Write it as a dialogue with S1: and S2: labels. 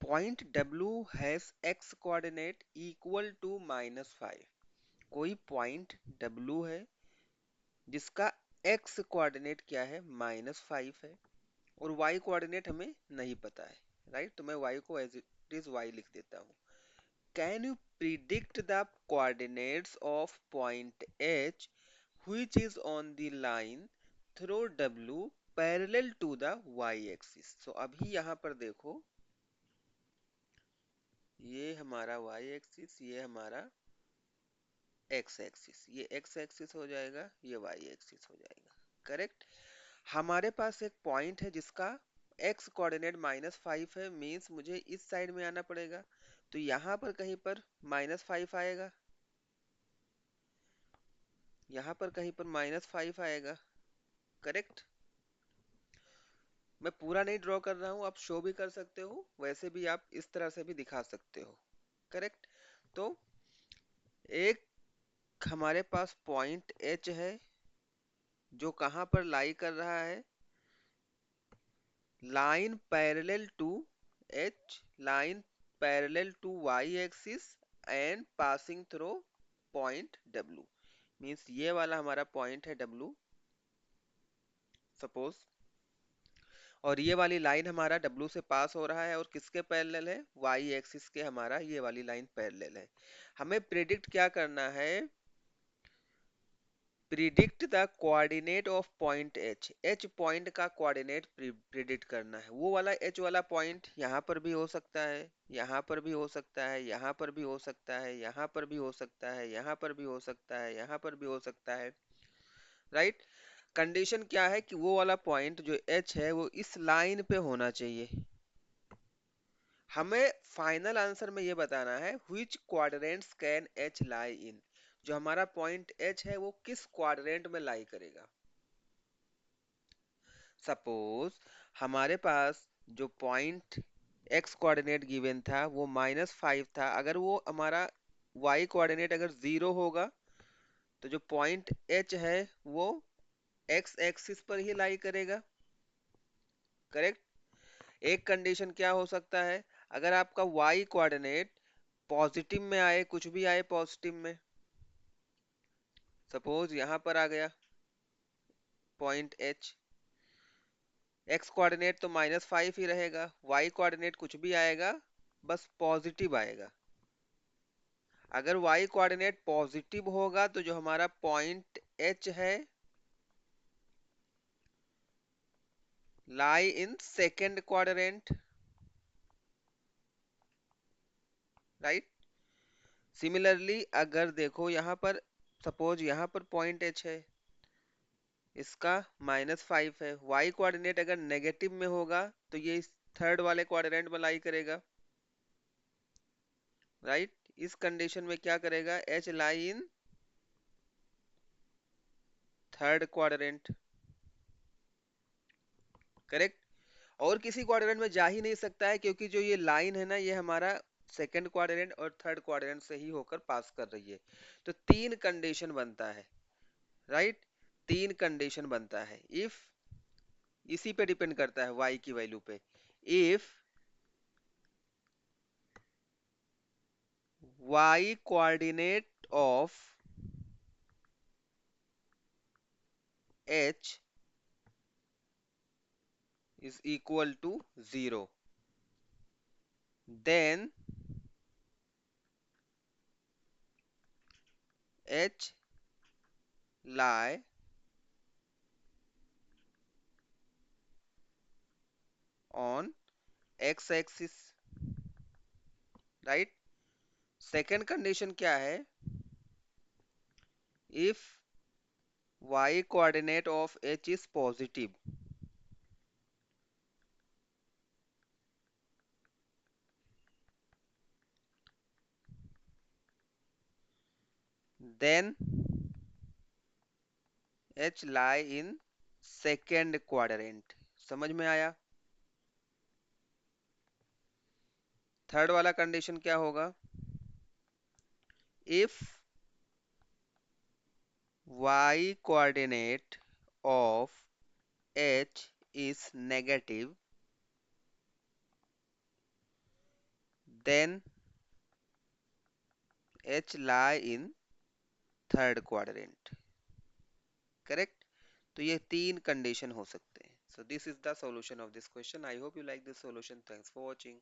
S1: Point W has x coordinate equal to -5। कोई point W है जिसका x कोऑर्डिनेट क्या है, -5 है, और y कोऑर्डिनेट हमें नहीं पता है। राइट, तो मैं y को एज इट इज y लिख देता हूँ। Can you predict the coordinates of point H which is on the line through W parallel to the y axis? so अभी यहाँ पर देखो, ये हमारा y एक्सिस, ये हमारा x एक्सिस, ये x एक्सिस हो जाएगा, ये y एक्सिस हो जाएगा। करेक्ट। हमारे पास एक पॉइंट है जिसका x कोऑर्डिनेट -5 है, मींस मुझे इस साइड में आना पड़ेगा, तो यहाँ पर कहीं पर -5 आएगा, यहाँ पर कहीं पर -5 आएगा। करेक्ट। मैं पूरा नहीं ड्रॉ कर रहा हूँ, आप शो भी कर सकते हो, वैसे भी आप इस तरह से भी दिखा सकते हो। करेक्ट। तो एक हमारे पास पॉइंट H है जो कहाँ पर लाई कर रहा है, line parallel to H, line parallel to y axis and passing through point W। Means ये वाला हमारा पॉइंट है W, सपोज, और ये वाली लाइन हमारा W से पास हो रहा है और किसके पैरेलल है, y एक्सिस के, हमारा ये वाली लाइन पैरेलल है। हमें प्रिडिक्ट क्या करना है, predict the coordinate of point H। H point का कोऑर्डिनेट प्रिडिक्ट करना है। वो वाला H वाला पॉइंट यहाँ पर भी हो सकता है, यहाँ पर भी हो सकता है, यहाँ पर भी हो सकता है, यहाँ पर भी हो सकता है, यहाँ पर भी हो सकता है, यहाँ पर भी हो सकता है। राइट। कंडीशन क्या है कि वो वाला पॉइंट जो H है वो इस लाइन पे होना चाहिए। हमें फाइनल आंसर में ये बताना है which quadrants can H lie in। जो हमारा पॉइंट H है वो किस क्वाड्रेंट में लाई करेगा। सपोज हमारे पास जो पॉइंट x कोऑर्डिनेट गिवन था वो -5 था, अगर वो हमारा y कोऑर्डिनेट अगर 0 होगा तो जो पॉइंट H है वो x एक्सिस पर ही लाई करेगा। करेक्ट। एक कंडीशन क्या हो सकता है, अगर आपका y कोऑर्डिनेट पॉजिटिव में आए, कुछ भी आए पॉजिटिव में, सपोज यहां पर आ गया पॉइंट H, x कोऑर्डिनेट तो -5 ही रहेगा, y कोऑर्डिनेट कुछ भी आएगा, बस पॉजिटिव आएगा। अगर y कोऑर्डिनेट पॉजिटिव होगा तो जो हमारा पॉइंट H है lie in second quadrant. Right. Similarly अगर देखो यहाँ पर, सपोज यहाँ पर पॉइंट H है, इसका -5 है, y कोऑर्डिनेट अगर नेगेटिव में होगा तो ये इस थर्ड वाले क्वाड्रेंट में लाई करेगा। राइट। इस कंडीशन में क्या करेगा, H lie in third quadrant. Correct. और किसी क्वाड्रेंट में जा ही नहीं सकता है, क्योंकि जो ये लाइन है ना, ये हमारा सेकंड क्वाड्रेंट और थर्ड क्वाड्रेंट से ही होकर पास कर रही है। तो तीन कंडीशन बनता है। राइट। तीन कंडीशन बनता है इफ, इसी पे डिपेंड करता है y की वैल्यू पे। If y coordinate of h is equal to 0, then h lie on x axis। Right. Second condition क्या है, if y coordinate of h is positive, then h lie in second quadrant। समझ में आया। Third वाला condition क्या होगा, if y coordinate of h is negative, then H lie in third quadrant. Correct? तो ये तीन कंडीशन हो सकते हैं. So this is the solution of this question. I hope you like this solution. Thanks for watching.